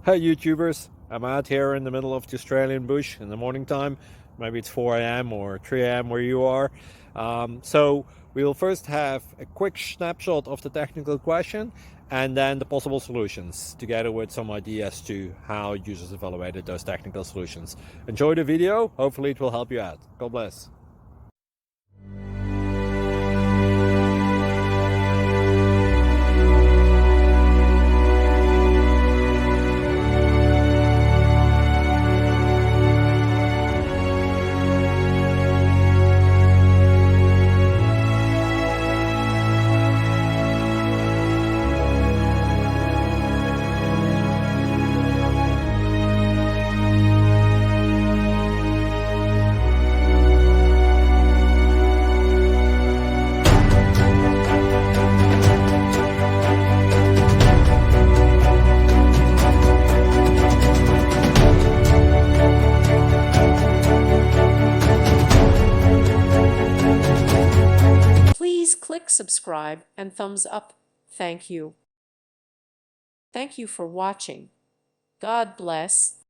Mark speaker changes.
Speaker 1: Hey YouTubers, I'm out here in the middle of the Australian bush in the morning time. Maybe it's 4 a.m. or 3 a.m. where you are. So we'll first have a quick snapshot of the technical question and then the possible solutions, together with some ideas to how users evaluated those technical solutions. Enjoy the video, hopefully it will help you out. God bless.
Speaker 2: Please click subscribe and thumbs up. Thank you. Thank you for watching. God bless.